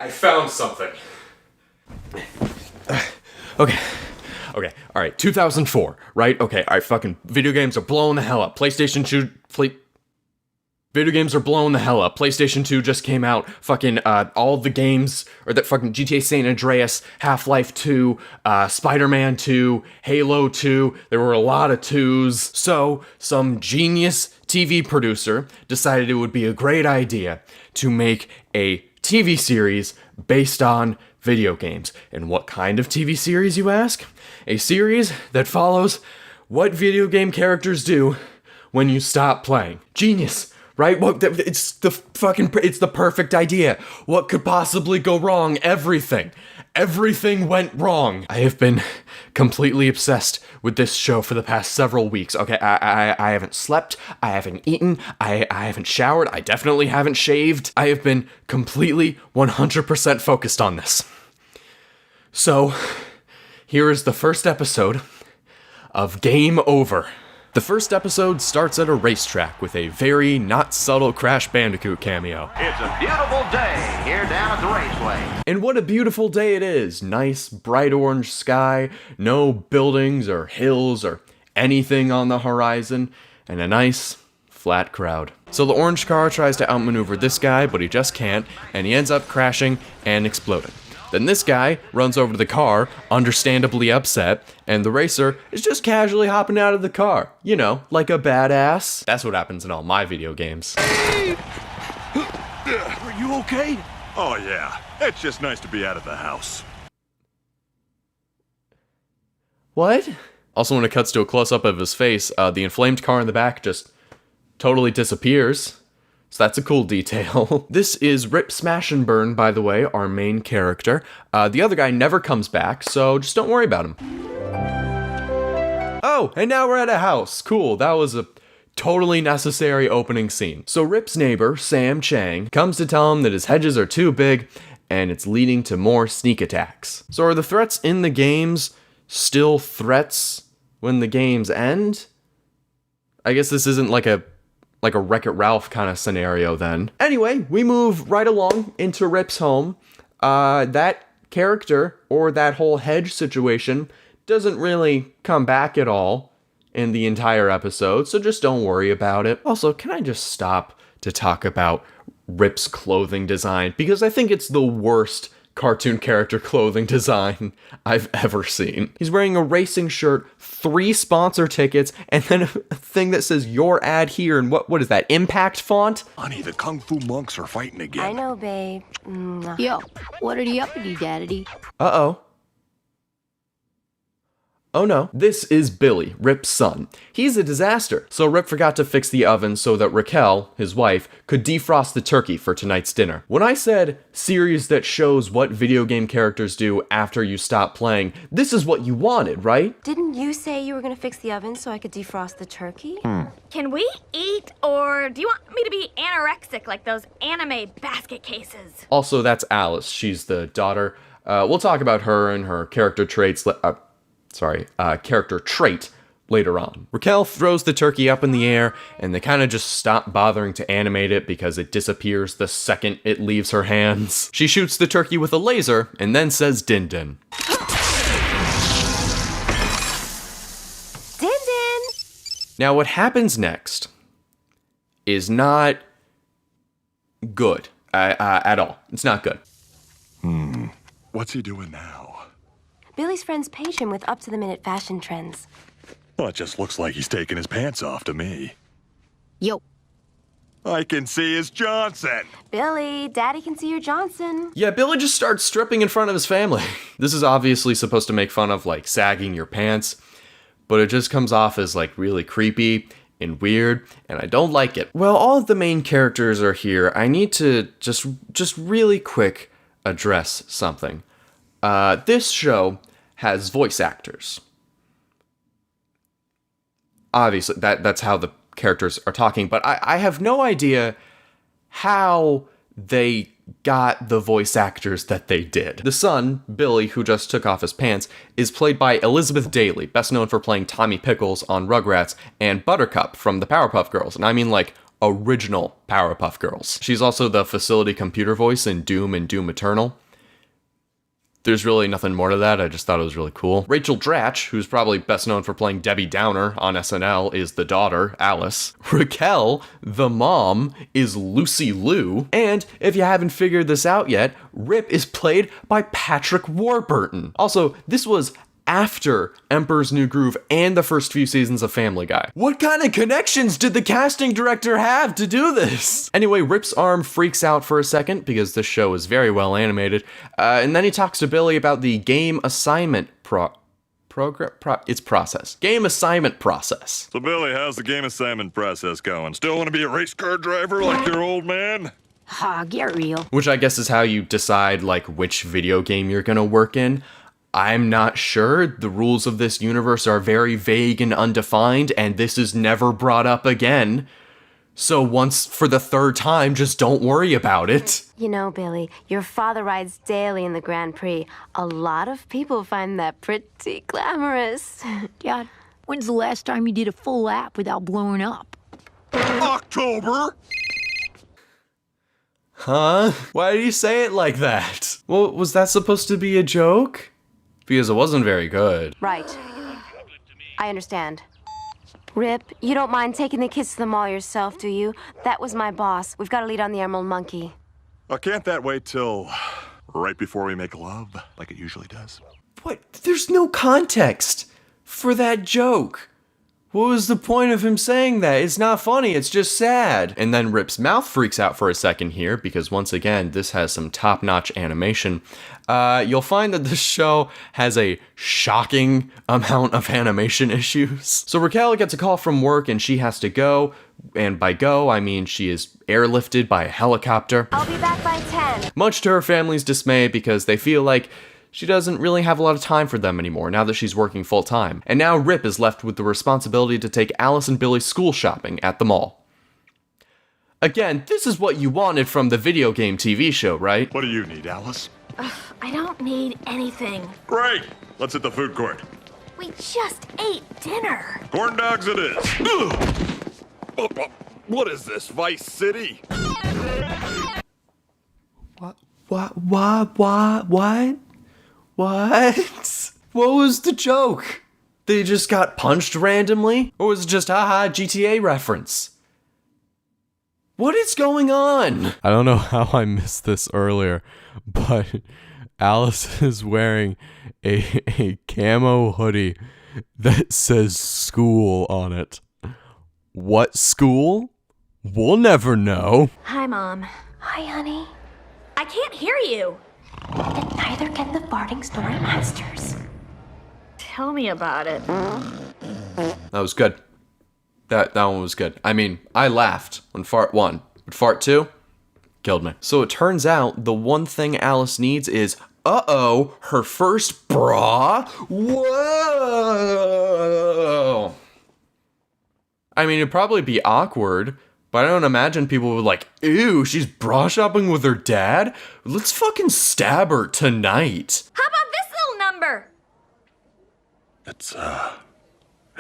I found something. Okay, alright, 2004, right? Okay, alright, fucking video games are blowing the hell up. Video games are blowing the hell up. PlayStation 2 just came out. Fucking, all the games, or that fucking GTA San Andreas, Half-Life 2, Spider-Man 2, Halo 2. There were a lot of 2s. So, some genius TV producer decided it would be a great idea to make a TV series based on video games. And what kind of TV series, you ask? A series that follows what video game characters do when you stop playing. Genius! Right? It's the perfect idea. What could possibly go wrong? Everything. Everything went wrong. I have been completely obsessed with this show for the past several weeks. Okay, I haven't slept, I haven't eaten, I haven't showered, I definitely haven't shaved. I have been completely 100% focused on this. So, here is the first episode of Game Over. The first episode starts at a racetrack with a very not subtle Crash Bandicoot cameo. It's a beautiful day here down at the raceway. And what a beautiful day it is. Nice, bright orange sky, no buildings or hills or anything on the horizon, and a nice, flat crowd. So the orange car tries to outmaneuver this guy, but he just can't, and he ends up crashing and exploding. Then this guy runs over to the car, understandably upset, and the racer is just casually hopping out of the car. You know, like a badass. That's what happens in all my video games. Are you okay? Oh yeah, it's just nice to be out of the house. What? Also, when it cuts to a close-up of his face, the inflamed car in the back just totally disappears. So that's a cool detail. This is Rip Smash and Burn, by the way, our main character. The other guy never comes back, so just don't worry about him. Oh, and now we're at a house. Cool, that was a totally necessary opening scene. So Rip's neighbor, Sam Chang, comes to tell him that his hedges are too big, and it's leading to more sneak attacks. So are the threats in the games still threats when the games end? I guess this isn't like a Wreck-It Ralph kind of scenario then. Anyway, we move right along into Rip's home. That character, or that whole hedge situation, doesn't really come back at all in the entire episode, so just don't worry about it. Also, can I just stop to talk about Rip's clothing design? Because I think it's the worst cartoon character clothing design I've ever seen. He's wearing a racing shirt, 3 sponsor tickets, and then a thing that says your ad here, and what is that, impact font? Honey, the Kung Fu monks are fighting again. I know, babe. Yo, what are the uppity daddity? Uh-oh. Oh no, this is Billy, Rip's son. He's a disaster, so Rip forgot to fix the oven so that Raquel, his wife, could defrost the turkey for tonight's dinner. When I said series that shows what video game characters do after you stop playing, this is what you wanted, right? Didn't you say you were gonna fix the oven so I could defrost the turkey? Can we eat, or do you want me to be anorexic like those anime basket cases? Also, that's Alice. She's the daughter. We'll talk about her and her character traits character trait later on. Raquel throws the turkey up in the air, and they kind of just stop bothering to animate it because it disappears the second it leaves her hands. She shoots the turkey with a laser, and then says din din. Din din! Now what happens next is not good at all. It's not good. What's he doing now? Billy's friends page him with up-to-the-minute fashion trends. Well, it just looks like he's taking his pants off to me. Yo, I can see his Johnson. Billy, Daddy can see your Johnson. Yeah, Billy just starts stripping in front of his family. This is obviously supposed to make fun of, like, sagging your pants, but it just comes off as, like, really creepy and weird, and I don't like it. Well, all of the main characters are here. I need to just really quick address something. This show has voice actors. Obviously, that's how the characters are talking, but I have no idea how they got the voice actors that they did. The son, Billy, who just took off his pants, is played by Elizabeth Daily, best known for playing Tommy Pickles on Rugrats, and Buttercup from the Powerpuff Girls. And I mean, like, original Powerpuff Girls. She's also the facility computer voice in Doom and Doom Eternal. There's really nothing more to that, I just thought it was really cool. Rachel Dratch, who's probably best known for playing Debbie Downer on SNL, is the daughter, Alice. Raquel, the mom, is Lucy Liu. And if you haven't figured this out yet, Rip is played by Patrick Warburton. Also, this was after Emperor's New Groove and the first few seasons of Family Guy. What kind of connections did the casting director have to do this? Anyway, Rip's arm freaks out for a second because this show is very well animated, and then he talks to Billy about the game assignment game assignment process. So Billy, how's the game assignment process going? Still want to be a race car driver like your old man? Ha, get real. Which I guess is how you decide like which video game you're gonna work in. I'm not sure. The rules of this universe are very vague and undefined, and this is never brought up again. So once for the third time, just don't worry about it. You know, Billy, your father rides daily in the Grand Prix. A lot of people find that pretty glamorous. Dad, when's the last time you did a full lap without blowing up? October! Huh? Why did you say it like that? Well, was that supposed to be a joke? Because it wasn't very good. Right. I understand. Rip, you don't mind taking the kids to the mall yourself, do you? That was my boss. We've got to lead on the Emerald Monkey. Can't that wait till right before we make love, like it usually does? What? There's no context for that joke. What was the point of him saying that? It's not funny, it's just sad. And then Rip's mouth freaks out for a second here, because once again, this has some top-notch animation. You'll find that this show has a shocking amount of animation issues. So Raquel gets a call from work and she has to go. And by go, I mean she is airlifted by a helicopter. I'll be back by 10. Much to her family's dismay, because they feel like she doesn't really have a lot of time for them anymore now that she's working full-time. And now Rip is left with the responsibility to take Alice and Billy school shopping at the mall. Again, this is what you wanted from the video game TV show, right? What do you need, Alice? I don't need anything. Great! Let's hit the food court. We just ate dinner. Corn dogs it is. Ugh. What is this, Vice City? What? What? What was the joke? They just got punched randomly? Or was it just haha GTA reference? What is going on? I don't know how I missed this earlier, but Alice is wearing a camo hoodie that says school on it. What school? We'll never know. Hi, Mom. Hi, honey. I can't hear you. And neither can the farting story masters. Tell me about it. That was good. That one was good. I mean, I laughed when Fart 1, but Fart 2 killed me. So it turns out the one thing Alice needs is, her first bra? Whoa! I mean, it'd probably be awkward, but I don't imagine people would like, ew, she's bra shopping with her dad? Let's fucking stab her tonight. How about this little number? It's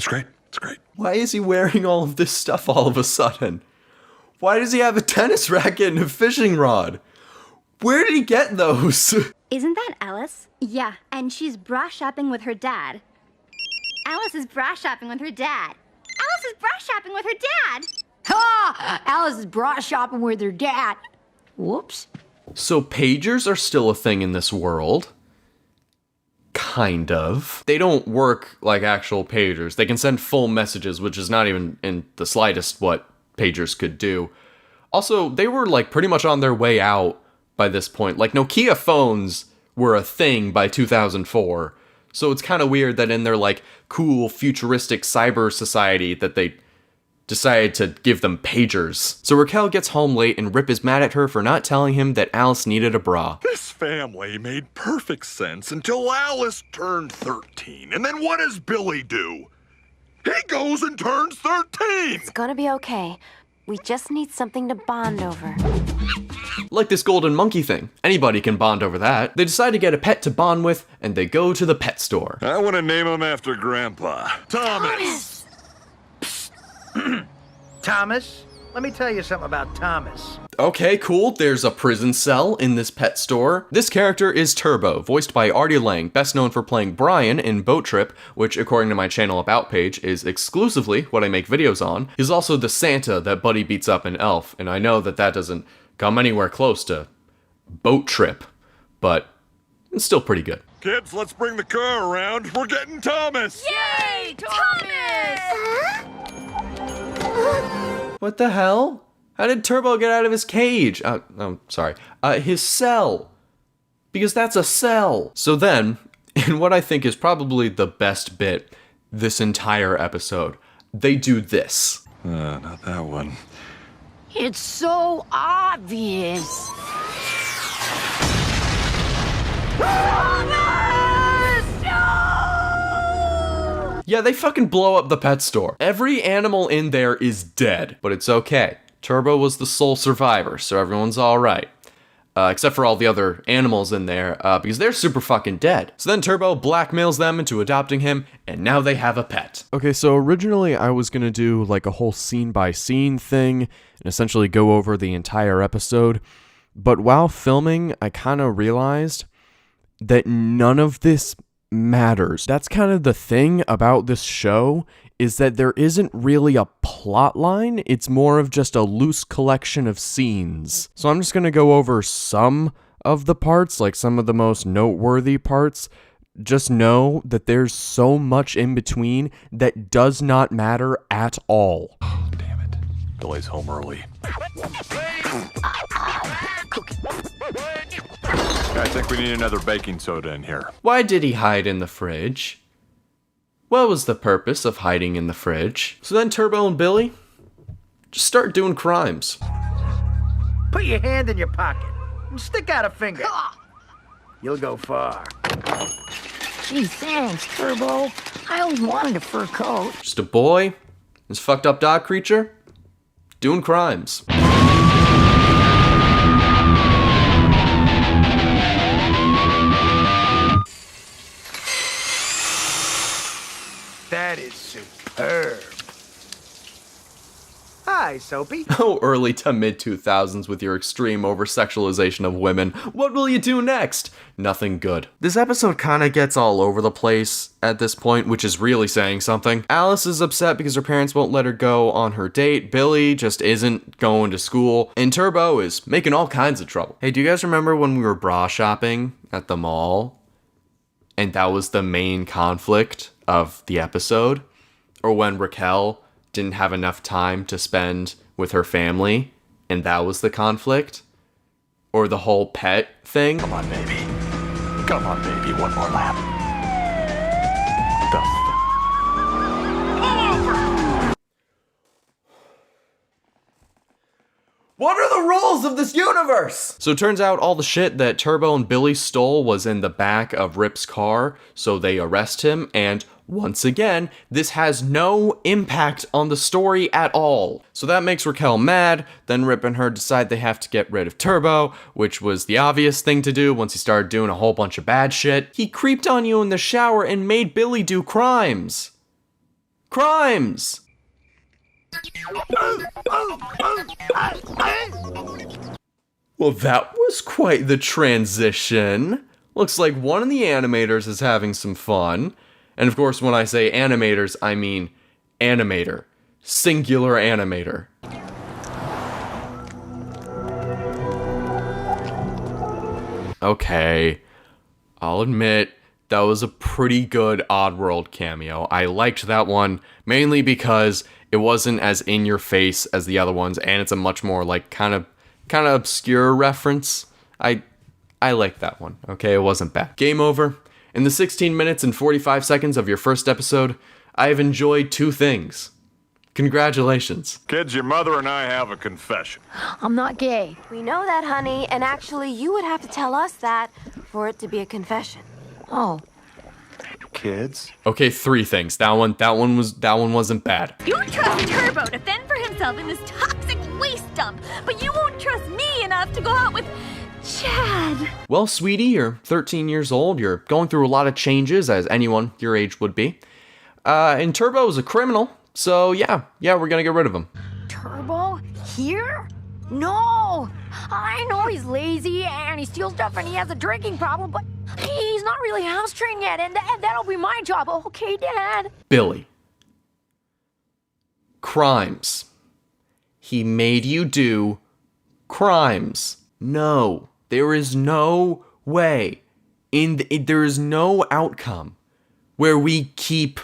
great. It's great. Why is he wearing all of this stuff all of a sudden? Why does he have a tennis racket and a fishing rod? Where did he get those? Isn't that Alice? Yeah, and she's bra shopping with her dad. Alice is bra shopping with her dad. Alice is bra shopping with her dad. Ha! Alice is bra shopping with her dad. Whoops. So pagers are still a thing in this world. Kind of. They don't work like actual pagers. They can send full messages, which is not even in the slightest what pagers could do. Also, they were like pretty much on their way out by this point. Like Nokia phones were a thing by 2004. So it's kind of weird that in their like cool futuristic cyber society that they decided to give them pagers. So Raquel gets home late and Rip is mad at her for not telling him that Alice needed a bra. This family made perfect sense until Alice turned 13. And then what does Billy do? He goes and turns 13! It's gonna be okay. We just need something to bond over. Like this golden monkey thing. Anybody can bond over that. They decide to get a pet to bond with, and they go to the pet store. I want to name him after Grandpa. Thomas! Thomas, let me tell you something about Thomas. Okay, cool. There's a prison cell in this pet store. This character is Turbo, voiced by Artie Lang, best known for playing Brian in Boat Trip, which according to my channel About page is exclusively what I make videos on. He's also the Santa that Buddy beats up in Elf, and I know that that doesn't come anywhere close to Boat Trip, but it's still pretty good. Kids, let's bring the car around. We're getting Thomas! Yay, Thomas! What the hell? How did Turbo get out of his cage? His cell. Because that's a cell. So then, in what I think is probably the best bit this entire episode, they do this. Not that one. It's so obvious. Yeah, they fucking blow up the pet store. Every animal in there is dead, but it's okay. Turbo was the sole survivor, so everyone's alright. Except for all the other animals in there, because they're super fucking dead. So then Turbo blackmails them into adopting him, and now they have a pet. Okay, so originally I was gonna do like a whole scene by scene thing and essentially go over the entire episode, but while filming, I kind of realized that none of this matters. That's kind of the thing about this show, is that there isn't really a plot line. It's more of just a loose collection of scenes. So I'm just going to go over some of the parts, like some of the most noteworthy parts. Just know that there's so much in between that does not matter at all. Oh, damn it. Billy's home early. I think we need another baking soda in here. Why did he hide in the fridge? What was the purpose of hiding in the fridge? So then Turbo and Billy just start doing crimes. Put your hand in your pocket and stick out a finger. You'll go far. Gee, thanks, Turbo. I always wanted a fur coat. Just a boy, this fucked up dog creature, doing crimes. That is superb. Hi, Soapy. Oh, early to mid 2000s with your extreme over-sexualization of women. What will you do next? Nothing good. This episode kinda gets all over the place at this point, which is really saying something. Alice is upset because her parents won't let her go on her date. Billy just isn't going to school. And Turbo is making all kinds of trouble. Hey, do you guys remember when we were bra shopping at the mall? And that was the main conflict of the episode? Or when Raquel didn't have enough time to spend with her family, and that was the conflict? Or the whole pet thing? Come on, baby. Come on, baby. One more lap. What are the rules of this universe? So it turns out all the shit that Turbo and Billy stole was in the back of Rip's car, so they arrest him, and once again, this has no impact on the story at all. So that makes Raquel mad, then Rip and her decide they have to get rid of Turbo, which was the obvious thing to do once he started doing a whole bunch of bad shit. He creeped on you in the shower and made Billy do crimes. Crimes! Well, that was quite the transition. Looks like one of the animators is having some fun. And of course, when I say animators, I mean animator. Singular animator. Okay, I'll admit, that was a pretty good Oddworld cameo. I liked that one, mainly because it wasn't as in your face as the other ones, and it's a much more like kind of obscure reference. I like that one. Okay, it wasn't bad. Game over. In the 16 minutes and 45 seconds of your first episode, I have enjoyed two things. Congratulations. Kids, your mother and I have a confession. I'm not gay. We know that, honey, and actually, you would have to tell us that for it to be a confession. Oh. Kids? Okay, three things. That one wasn't bad. You trust Turbo to fend for himself in this toxic waste dump, but you won't trust me enough to go out with Chad. Well, sweetie, you're 13 years old. You're going through a lot of changes, as anyone your age would be. And Turbo is a criminal, so yeah, we're gonna get rid of him. Turbo? Here? No! I know he's lazy and he steals stuff and he has a drinking problem, but he's not really house trained yet, and that'll be my job. Okay, Dad? Billy. Crimes. He made you do crimes. No, there is no way. There is no outcome where we keep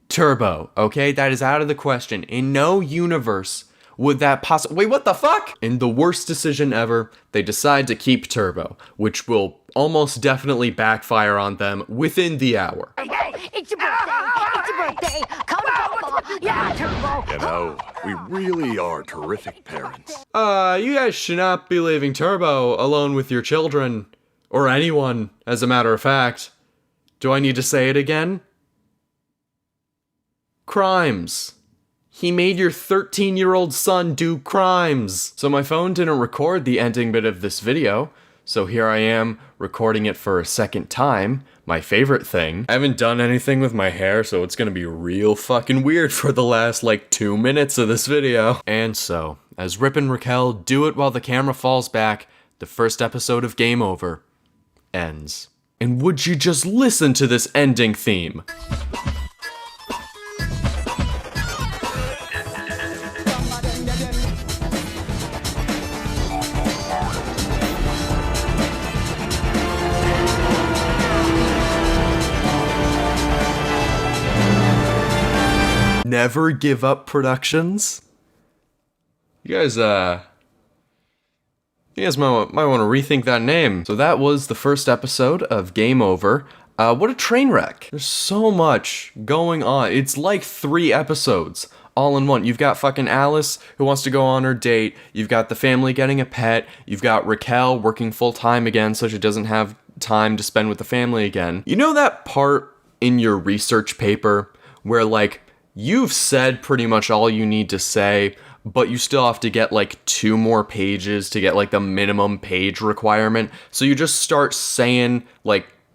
Turbo, okay? That is out of the question. In no universe would that possibly... Wait, what the fuck? In the worst decision ever, they decide to keep Turbo, which will almost definitely backfire on them within the hour. Hey, it's your birthday! It's your birthday! Come to Papa! Yeah, Turbo! You know, we really are terrific parents. You guys should not be leaving Turbo alone with your children. Or anyone, as a matter of fact. Do I need to say it again? Crimes. He made your 13-year-old son do crimes. So my phone didn't record the ending bit of this video, so here I am recording it for a second time, my favorite thing. I haven't done anything with my hair, so it's gonna be real fucking weird for the last, 2 minutes of this video. And so, as Rip and Raquel do it while the camera falls back, the first episode of Game Over ends. And would you just listen to this ending theme? Never Give Up Productions? You guys might want to rethink that name. So that was the first episode of Game Over. What a train wreck. There's so much going on. It's like 3 episodes all in one. You've got fucking Alice who wants to go on her date. You've got the family getting a pet. You've got Raquel working full time again so she doesn't have time to spend with the family again. You know that part in your research paper where you've said pretty much all you need to say, but you still have to get 2 more pages to get the minimum page requirement. So you just start saying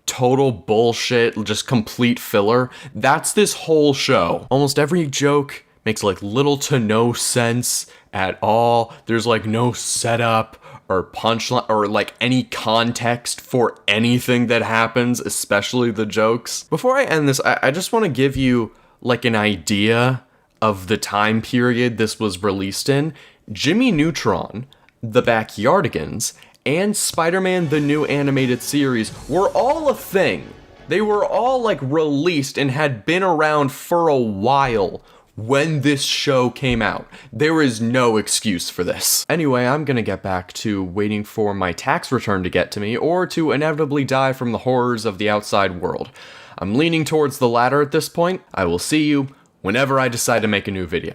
total bullshit, just complete filler. That's this whole show. Almost every joke makes little to no sense at all. There's no setup or punchline or any context for anything that happens, especially the jokes. Before I end this, I just want to give you an idea of the time period this was released in. Jimmy Neutron, The Backyardigans, and Spider-Man the New Animated Series were all a thing. They were all released and had been around for a while when this show came out. There is no excuse for this. Anyway, I'm gonna get back to waiting for my tax return to get to me, or to inevitably die from the horrors of the outside world. I'm leaning towards the latter at this point. I will see you whenever I decide to make a new video.